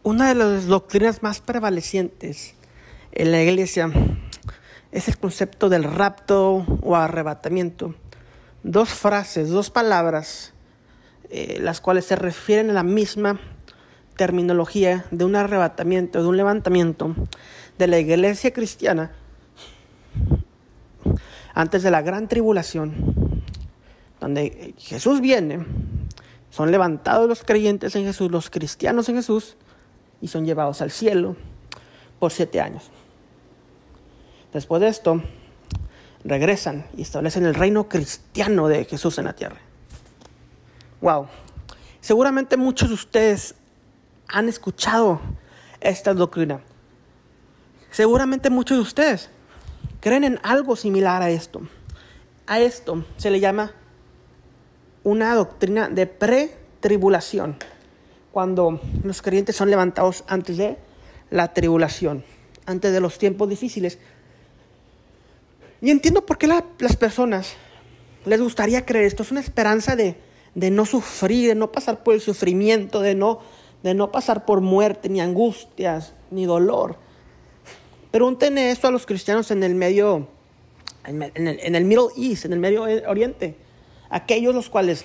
Una de las doctrinas más prevalecientes en la iglesia es el concepto del rapto o arrebatamiento. Dos frases, dos palabras, las cuales se refieren a la misma terminología de un arrebatamiento, de un levantamiento de la iglesia cristiana antes de la gran tribulación, donde Jesús viene, son levantados los creyentes en Jesús, los cristianos en Jesús, y son llevados al cielo por 7 años. Después de esto, regresan y establecen el reino cristiano de Jesús en la tierra. Wow. Seguramente muchos de ustedes han escuchado esta doctrina. Seguramente muchos de ustedes creen en algo similar a esto. A esto se le llama una doctrina de pretribulación, cuando los creyentes son levantados antes de la tribulación, antes de los tiempos difíciles. Y entiendo por qué las personas les gustaría creer esto. Es una esperanza de no sufrir, de no pasar por el sufrimiento, de no pasar por muerte, ni angustias, ni dolor. Pregúntenle esto a los cristianos en el Middle East, en el Medio Oriente. Aquellos los cuales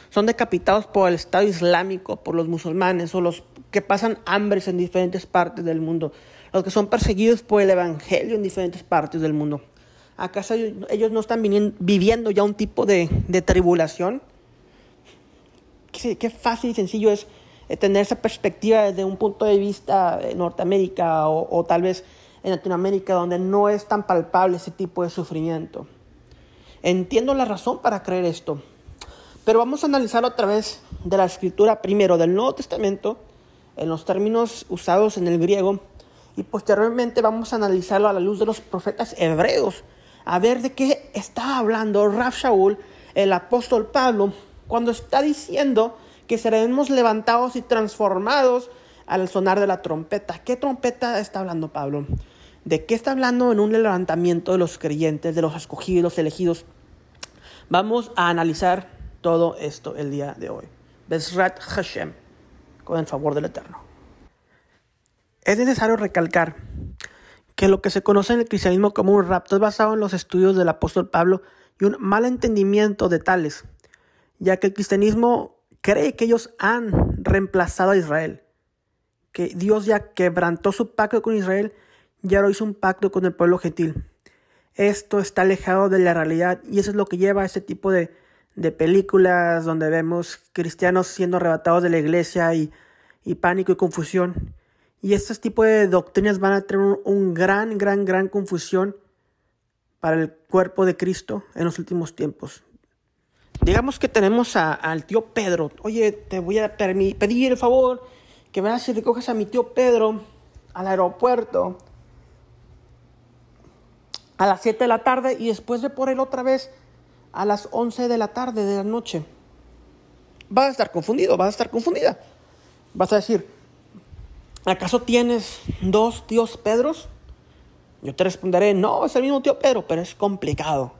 son decapitados por el Estado Islámico, por los musulmanes, o los que pasan hambres en diferentes partes del mundo, los que son perseguidos por el Evangelio en diferentes partes del mundo. ¿Acaso ellos no están viviendo ya un tipo de tribulación? Qué fácil y sencillo es tener esa perspectiva desde un punto de vista de Norteamérica o tal vez en Latinoamérica, donde no es tan palpable ese tipo de sufrimiento. Entiendo la razón para creer esto, pero vamos a analizarlo a través de la escritura, primero del Nuevo Testamento, en los términos usados en el griego, y posteriormente vamos a analizarlo a la luz de los profetas hebreos, a ver de qué está hablando Rav Shaul, el apóstol Pablo, cuando está diciendo que seremos levantados y transformados al sonar de la trompeta. ¿Qué trompeta está hablando Pablo? ¿De qué está hablando en un levantamiento de los creyentes, de los escogidos, los elegidos? Vamos a analizar todo esto el día de hoy. Bezrat Hashem, con el favor del Eterno. Es necesario recalcar que lo que se conoce en el cristianismo como un rapto es basado en los estudios del apóstol Pablo y un mal entendimiento de tales, ya que el cristianismo cree que ellos han reemplazado a Israel, que Dios ya quebrantó su pacto con Israel y ahora hizo un pacto con el pueblo gentil. Esto está alejado de la realidad y eso es lo que lleva a este tipo de películas donde vemos cristianos siendo arrebatados de la iglesia y pánico y confusión. Y estos tipos de doctrinas van a tener un gran confusión para el cuerpo de Cristo en los últimos tiempos. Digamos que tenemos al tío Pedro. Oye, te voy a pedir el favor que vayas y recojas a mi tío Pedro al aeropuerto a las 7 de la tarde y después de por él otra vez a las 11 de la tarde de la noche. Vas a estar confundido, vas a estar confundida. Vas a decir, ¿acaso tienes 2 tíos Pedros? Yo te responderé, no, es el mismo tío Pedro, pero es complicado.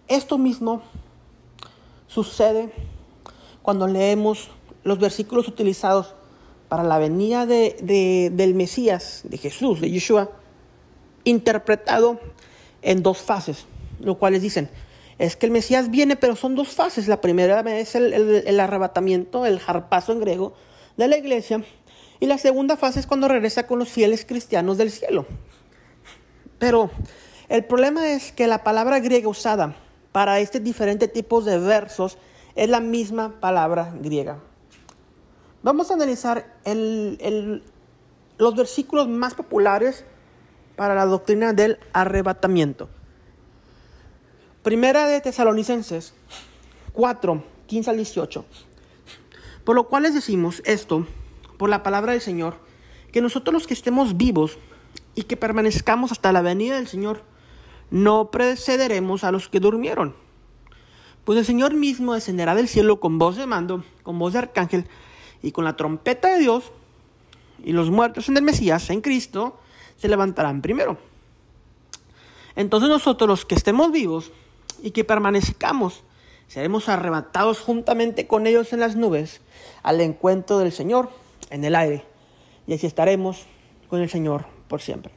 Esto mismo sucede cuando leemos los versículos utilizados para la venida del Mesías, de Jesús, de Yeshua, interpretado en 2 fases, lo cuales dicen, es que el Mesías viene, pero son 2 fases. La primera es el arrebatamiento, el harpazo en griego, de la iglesia, y la segunda fase es cuando regresa con los fieles cristianos del cielo. Pero el problema es que la palabra griega usada para este diferente tipos de versos es la misma palabra griega. Vamos a analizar los versículos más populares para la doctrina del arrebatamiento. Primera de Tesalonicenses 4, 15 al 18. Por lo cual les decimos esto, por la palabra del Señor, que nosotros los que estemos vivos y que permanezcamos hasta la venida del Señor, no precederemos a los que durmieron. Pues el Señor mismo descenderá del cielo con voz de mando, con voz de arcángel y con la trompeta de Dios, y los muertos en el Mesías, en Cristo, se levantarán primero. Entonces nosotros los que estemos vivos y que permanezcamos, seremos arrebatados juntamente con ellos en las nubes al encuentro del Señor en el aire, y así estaremos con el Señor por siempre.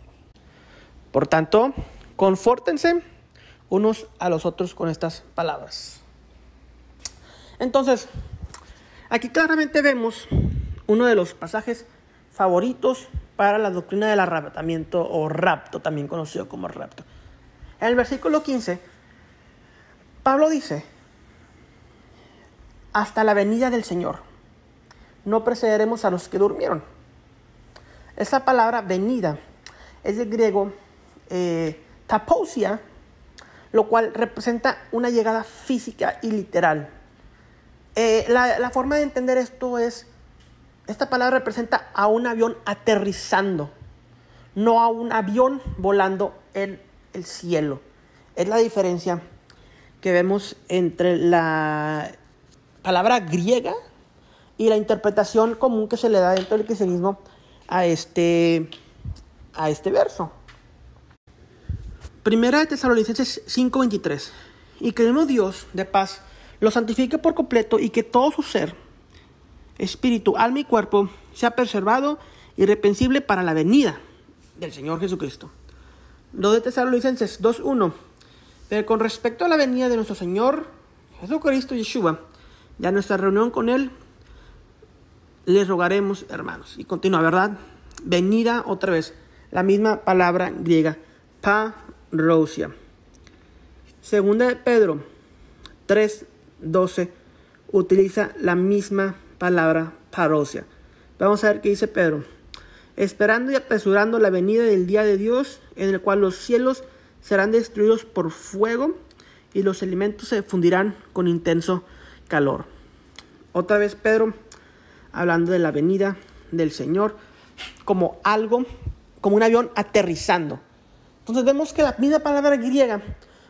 Por tanto, confórtense unos a los otros con estas palabras. Entonces, aquí claramente vemos uno de los pasajes favoritos para la doctrina del arrebatamiento o rapto, también conocido como rapto. En el versículo 15, Pablo dice: hasta la venida del Señor no precederemos a los que durmieron. Esa palabra venida es del griego tapousia, lo cual representa una llegada física y literal. La forma de entender esto es, esta palabra representa a un avión aterrizando, no a un avión volando en el cielo. Es la diferencia que vemos entre la palabra griega y la interpretación común que se le da dentro del cristianismo a este verso. Primera de Tesalonicenses 5:23. Y que el mismo Dios de paz lo santifique por completo, y que todo su ser, espíritu, alma y cuerpo sea preservado irreprensible para la venida del Señor Jesucristo. 2 de Tesalonicenses 2:1. Pero con respecto a la venida de nuestro Señor Jesucristo Yeshua, ya nuestra reunión con Él, les rogaremos, hermanos. Y continúa, ¿verdad? Venida, otra vez, la misma palabra griega, parousia. Segunda de Pedro 3:12 utiliza la misma palabra parousia. Vamos a ver qué dice Pedro. Esperando y apresurando la venida del día de Dios, en el cual los cielos serán destruidos por fuego y los elementos se fundirán con intenso calor. Otra vez Pedro hablando de la venida del Señor como algo, como un avión aterrizando. Entonces vemos que la misma palabra griega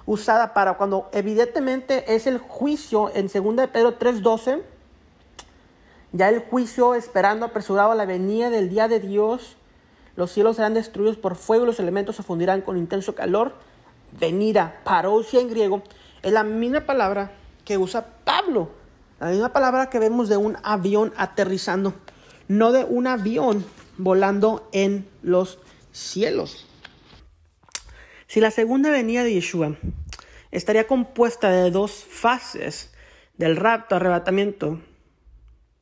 usada para cuando evidentemente es el juicio en 2 de Pedro 3:12, ya el juicio esperando apresurado a la venida del día de Dios, los cielos serán destruidos por fuego y los elementos se fundirán con intenso calor. Venida, parousia en griego, es la misma palabra que usa Pablo, la misma palabra que vemos de un avión aterrizando, no de un avión volando en los cielos. Si la segunda venida de Yeshua estaría compuesta de dos fases del rapto, arrebatamiento,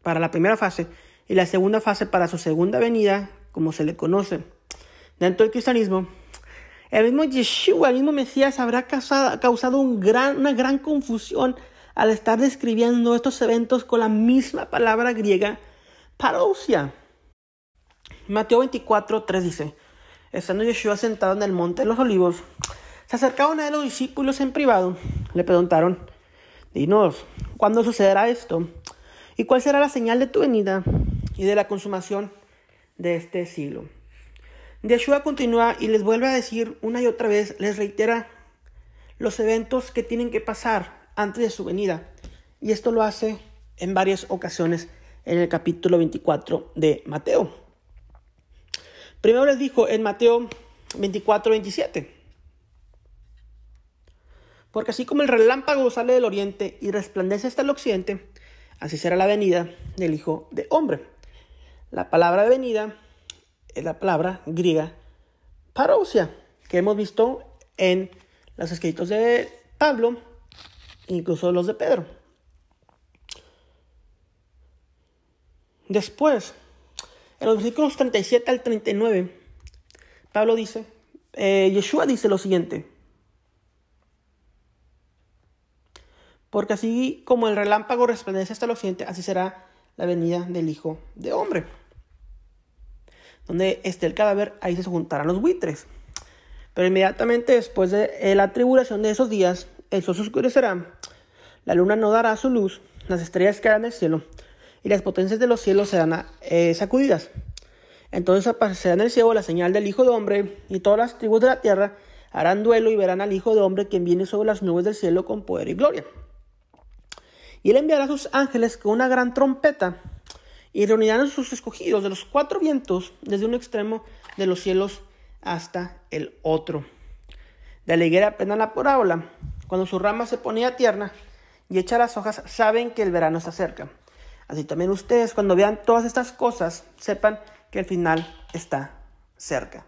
para la primera fase, y la segunda fase para su segunda venida, como se le conoce dentro del cristianismo, el mismo Yeshua, el mismo Mesías, habrá causado una gran confusión al estar describiendo estos eventos con la misma palabra griega, parousia. Mateo 24:3 dice: estando Yeshua sentado en el monte de los olivos, se acercaron a él los discípulos en privado. Le preguntaron: dinos, ¿cuándo sucederá esto? ¿Y cuál será la señal de tu venida y de la consumación de este siglo? Yeshua continúa y les vuelve a decir una y otra vez, les reitera los eventos que tienen que pasar antes de su venida. Y esto lo hace en varias ocasiones en el capítulo 24 de Mateo. Primero les dijo en Mateo 24:27. Porque así como el relámpago sale del oriente y resplandece hasta el occidente, así será la venida del Hijo de Hombre. La palabra de venida es la palabra griega parousia, que hemos visto en los escritos de Pablo, incluso los de Pedro. Después, en los versículos 37 al 39, Yeshua dice lo siguiente: porque así como el relámpago resplandece hasta el occidente, así será la venida del Hijo de Hombre. Donde esté el cadáver, ahí se juntarán los buitres. Pero inmediatamente después de la tribulación de esos días, el sol se oscurecerá, la luna no dará su luz, las estrellas caerán del cielo, y las potencias de los cielos serán sacudidas. Entonces aparecerá en el cielo la señal del Hijo de Hombre, y todas las tribus de la tierra harán duelo y verán al Hijo de Hombre, quien viene sobre las nubes del cielo con poder y gloria. Y él enviará a sus ángeles con una gran trompeta, y reunirán a sus escogidos de los cuatro vientos, desde un extremo de los cielos hasta el otro. De la higuera aprendan la parábola. Cuando su rama se ponía tierna y echa las hojas, saben que el verano se acerca. Así también ustedes, cuando vean todas estas cosas, sepan que el final está cerca.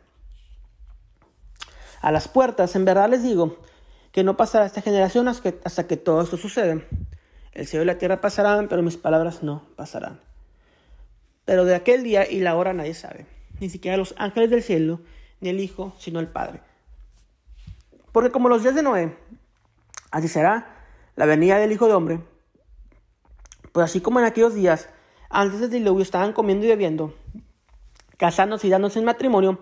A las puertas, en verdad les digo, que no pasará esta generación hasta que todo esto suceda. El cielo y la tierra pasarán, pero mis palabras no pasarán. Pero de aquel día y la hora nadie sabe, ni siquiera los ángeles del cielo, ni el Hijo, sino el Padre. Porque como los días de Noé, así será la venida del Hijo del Hombre. Pues así como en aquellos días, antes del diluvio, estaban comiendo y bebiendo, casándose y dándose en matrimonio,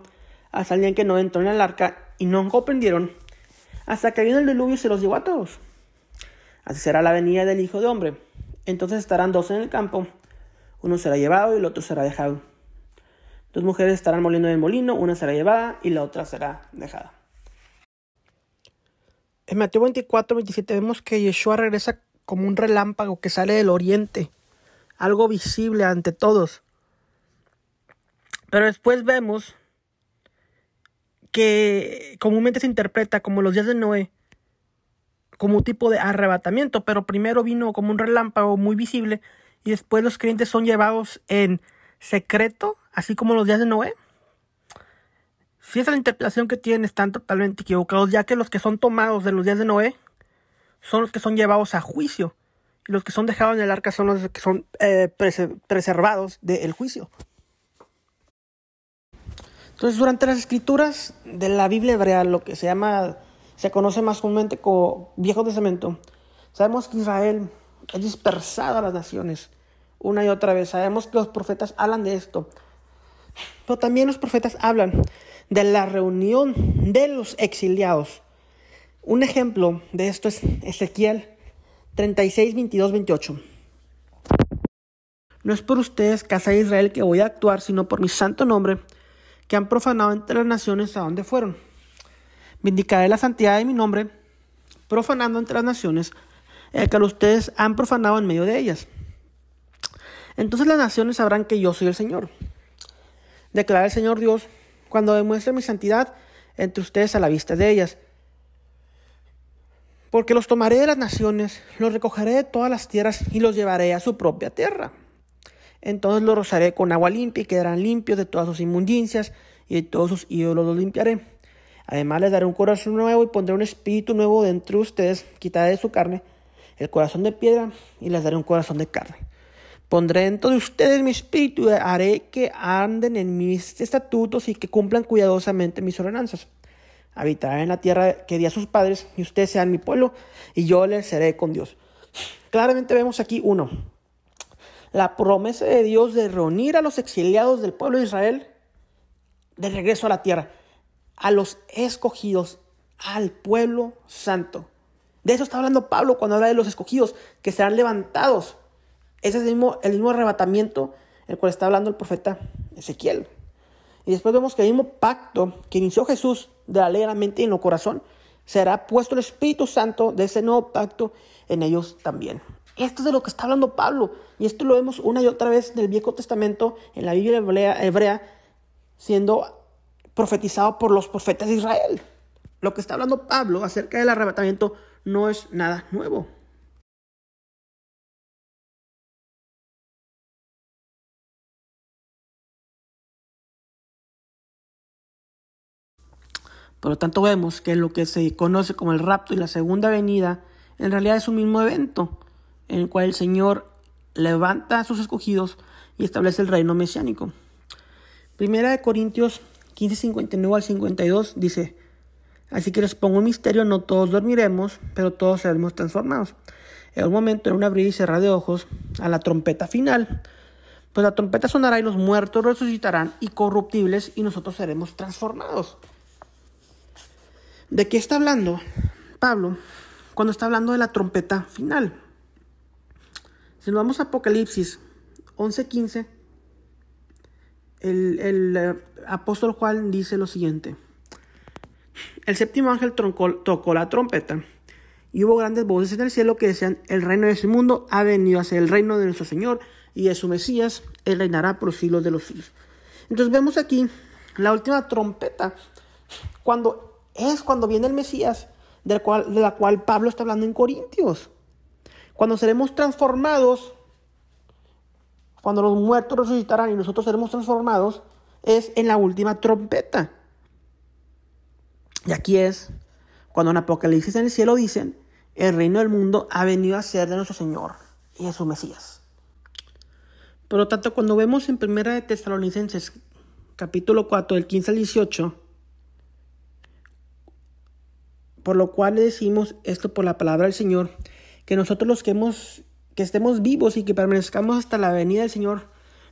hasta el día en que Noé entró en el arca y no comprendieron, hasta que vino el diluvio y se los llevó a todos. Así será la venida del Hijo del Hombre. Entonces estarán dos en el campo, uno será llevado y el otro será dejado. Dos mujeres estarán moliendo en el molino, una será llevada y la otra será dejada. En Mateo 24-27 vemos que Yeshua regresa como un relámpago que sale del oriente, algo visible ante todos. Pero después vemos que comúnmente se interpreta como los días de Noé, como un tipo de arrebatamiento, pero primero vino como un relámpago muy visible y después los creyentes son llevados en secreto, así como los días de Noé. Si esa es la interpretación que tienen, están totalmente equivocados, ya que los que son tomados de los días de Noé son los que son llevados a juicio, y los que son dejados en el arca son los que son preservados del juicio. Entonces, durante las escrituras de la Biblia hebrea, lo que se conoce más comúnmente como Viejo Testamento, sabemos que Israel es dispersado a las naciones una y otra vez. Sabemos que los profetas hablan de esto, pero también los profetas hablan de la reunión de los exiliados. Un ejemplo de esto es Ezequiel 36, 22, 28. No es por ustedes, casa de Israel, que voy a actuar, sino por mi santo nombre, que han profanado entre las naciones a donde fueron. Vindicaré la santidad de mi nombre, profanando entre las naciones, el que ustedes han profanado en medio de ellas. Entonces las naciones sabrán que yo soy el Señor. Declara el Señor Dios, cuando demuestre mi santidad entre ustedes a la vista de ellas. Porque los tomaré de las naciones, los recogeré de todas las tierras y los llevaré a su propia tierra. Entonces los rociaré con agua limpia y quedarán limpios de todas sus inmundicias y de todos sus ídolos los limpiaré. Además les daré un corazón nuevo y pondré un espíritu nuevo dentro de ustedes, quitaré de su carne el corazón de piedra y les daré un corazón de carne. Pondré dentro de ustedes mi espíritu y haré que anden en mis estatutos y que cumplan cuidadosamente mis ordenanzas. Habitarán en la tierra que di a sus padres y ustedes sean mi pueblo y yo les seré con Dios. Claramente vemos aquí la promesa de Dios de reunir a los exiliados del pueblo de Israel de regreso a la tierra, a los escogidos, al pueblo santo. De eso está hablando Pablo cuando habla de los escogidos que serán levantados. Ese es el mismo arrebatamiento el cual está hablando el profeta Ezequiel. Y después vemos que el mismo pacto que inició Jesús de la ley en la mente y en el corazón, será puesto el Espíritu Santo de ese nuevo pacto en ellos también. Esto es de lo que está hablando Pablo. Y esto lo vemos una y otra vez en el Viejo Testamento, en la Biblia hebrea, siendo profetizado por los profetas de Israel. Lo que está hablando Pablo acerca del arrebatamiento no es nada nuevo. Por lo tanto, vemos que lo que se conoce como el rapto y la segunda venida en realidad es un mismo evento en el cual el Señor levanta a sus escogidos y establece el reino mesiánico. Primera de Corintios 15, 59 al 52 dice: así que les pongo un misterio, no todos dormiremos, pero todos seremos transformados. En un momento, en un abrir y cerrar de ojos, a la trompeta final. Pues la trompeta sonará y los muertos resucitarán incorruptibles y nosotros seremos transformados. ¿De qué está hablando Pablo cuando está hablando de la trompeta final? Si nos vamos a Apocalipsis 11:15, el apóstol Juan dice lo siguiente: el séptimo ángel tocó la trompeta y hubo grandes voces en el cielo que decían: el reino de ese mundo ha venido a ser el reino de nuestro Señor y de su Mesías. Él reinará por los siglos de los siglos. Entonces vemos aquí la última trompeta cuando viene el Mesías, de la cual Pablo está hablando en Corintios. Cuando seremos transformados cuando los muertos resucitarán y nosotros seremos transformados, es en la última trompeta. Y aquí es cuando en Apocalipsis en el cielo dicen, el reino del mundo ha venido a ser de nuestro Señor y de su Mesías. Por lo tanto, cuando vemos en 1 de Tesalonicenses, capítulo 4, del 15 al 18, por lo cual le decimos esto por la palabra del Señor, que nosotros los que estemos vivos y que permanezcamos hasta la venida del Señor,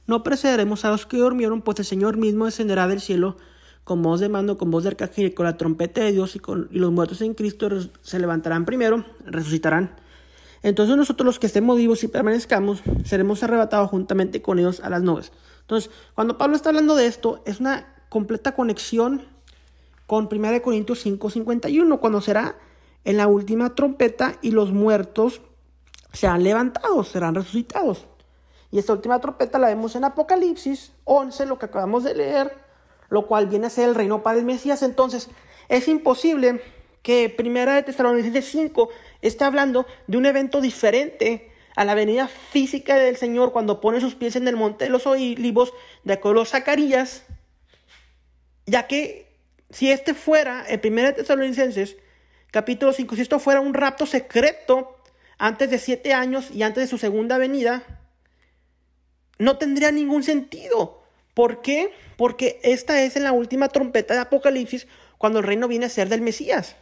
no precederemos a los que durmieron, pues el Señor mismo descenderá del cielo con voz de mando, con voz de arcángel y con la trompeta de Dios, y los muertos en Cristo se levantarán primero, resucitarán. Entonces nosotros los que estemos vivos y permanezcamos, seremos arrebatados juntamente con ellos a las nubes. Entonces, cuando Pablo está hablando de esto, es una completa conexión con 1 Corintios 5:51, cuando será en la última trompeta y los muertos serán levantados, serán resucitados. Y esta última trompeta la vemos en Apocalipsis 11, lo que acabamos de leer, lo cual viene a ser el reino para el Mesías. Entonces, es imposible que 1 de Tesalonicenses 5 esté hablando de un evento diferente a la venida física del Señor cuando pone sus pies en el monte de los olivos, de acuerdo a Zacarías, ya que si este fuera, el 1 de Tesalonicenses, capítulo 5, si esto fuera un rapto secreto antes de 7 años y antes de su segunda venida, no tendría ningún sentido. ¿Por qué? Porque esta es en la última trompeta de Apocalipsis, cuando el reino viene a ser del Mesías.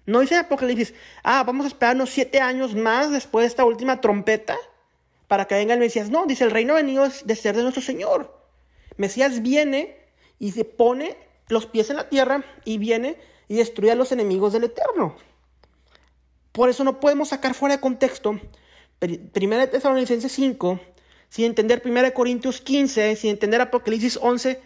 No dice en Apocalipsis, vamos a esperarnos 7 años más después de esta última trompeta para que venga el Mesías. No, dice, el reino ha venido de ser de nuestro Señor. Mesías viene y se pone los pies en la tierra y viene y destruye a los enemigos del Eterno. Por eso no podemos sacar fuera de contexto 1 de Tesalonicenses 5, sin entender 1 Corintios 15, sin entender Apocalipsis 11.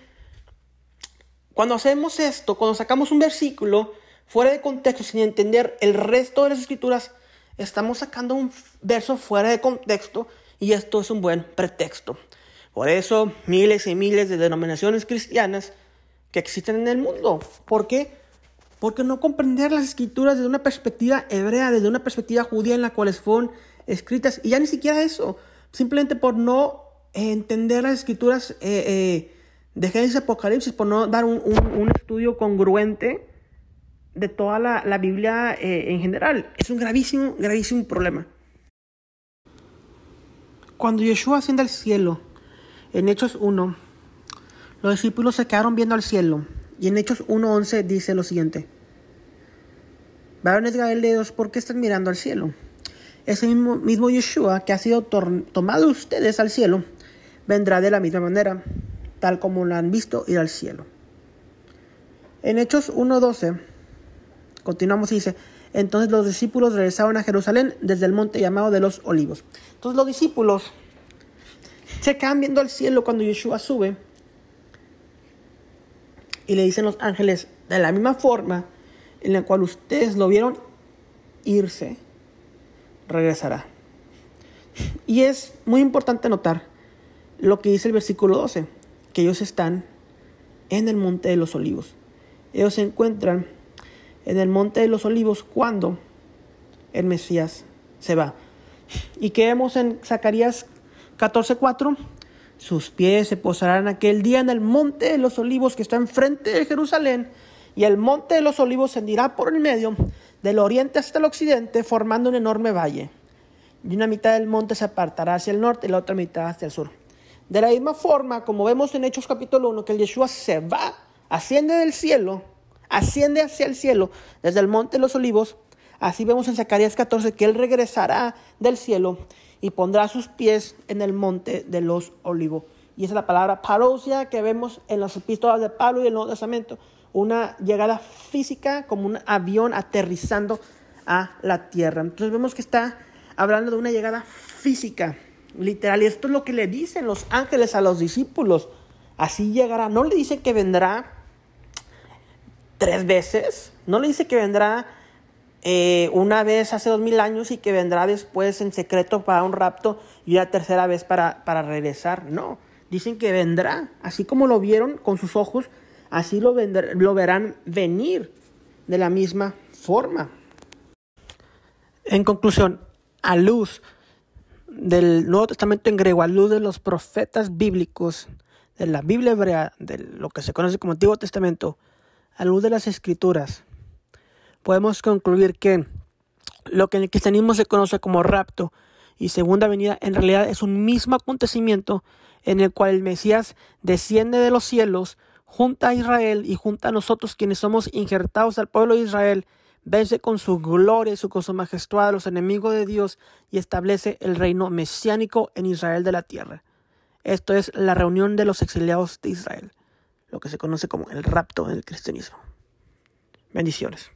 Cuando hacemos esto, cuando sacamos un versículo fuera de contexto, sin entender el resto de las escrituras, estamos sacando un verso fuera de contexto y esto es un buen pretexto. Por eso miles y miles de denominaciones cristianas que existen en el mundo. ¿Por qué? Porque no comprender las escrituras desde una perspectiva hebrea, desde una perspectiva judía en la cual fueron escritas, y ya ni siquiera eso, simplemente por no entender las escrituras de Génesis y Apocalipsis, por no dar un estudio congruente de toda la Biblia en general. Es un gravísimo, gravísimo problema. Cuando Yeshua asciende al cielo, en Hechos 1, los discípulos se quedaron viendo al cielo. Y en Hechos 1:11 dice lo siguiente: varones galileos, ¿por qué están mirando al cielo? Ese mismo Yeshua que ha sido tomado de ustedes al cielo, vendrá de la misma manera, tal como lo han visto ir al cielo. En Hechos 1:12, continuamos y dice: entonces los discípulos regresaron a Jerusalén desde el monte llamado de los Olivos. Entonces los discípulos se quedan viendo al cielo cuando Yeshua sube. Y le dicen los ángeles, de la misma forma en la cual ustedes lo vieron irse, regresará. Y es muy importante notar lo que dice el versículo 12, que ellos están en el monte de los olivos. Ellos se encuentran en el monte de los olivos cuando el Mesías se va. ¿Y qué vemos en Zacarías 14:4? Sus pies se posarán aquel día en el monte de los olivos que está enfrente de Jerusalén, y el monte de los olivos se hundirá por el medio, del oriente hasta el occidente, formando un enorme valle. Y una mitad del monte se apartará hacia el norte y la otra mitad hacia el sur. De la misma forma, como vemos en Hechos capítulo 1, que el Yeshua se va, asciende del cielo, asciende hacia el cielo desde el monte de los olivos, así vemos en Zacarías 14 que él regresará del cielo y pondrá sus pies en el monte de los olivos. Y esa es la palabra parousia que vemos en las epístolas de Pablo y el Nuevo Testamento. Una llegada física como un avión aterrizando a la tierra. Entonces vemos que está hablando de una llegada física, literal. Y esto es lo que le dicen los ángeles a los discípulos. Así llegará. No le dice que vendrá 3 veces. No le dice que vendrá una vez hace 2000 años y que vendrá después en secreto para un rapto y una tercera vez para regresar. No, dicen que vendrá, así como lo vieron con sus ojos, así lo verán venir de la misma forma. En conclusión, a luz del Nuevo Testamento en griego, a luz de los profetas bíblicos, de la Biblia hebrea, de lo que se conoce como Antiguo Testamento, a luz de las Escrituras, podemos concluir que lo que en el cristianismo se conoce como rapto y segunda venida en realidad es un mismo acontecimiento en el cual el Mesías desciende de los cielos, junta a Israel y junta a nosotros quienes somos injertados al pueblo de Israel, vence con su gloria y con su majestad a los enemigos de Dios y establece el reino mesiánico en Israel de la tierra. Esto es la reunión de los exiliados de Israel, lo que se conoce como el rapto en el cristianismo. Bendiciones.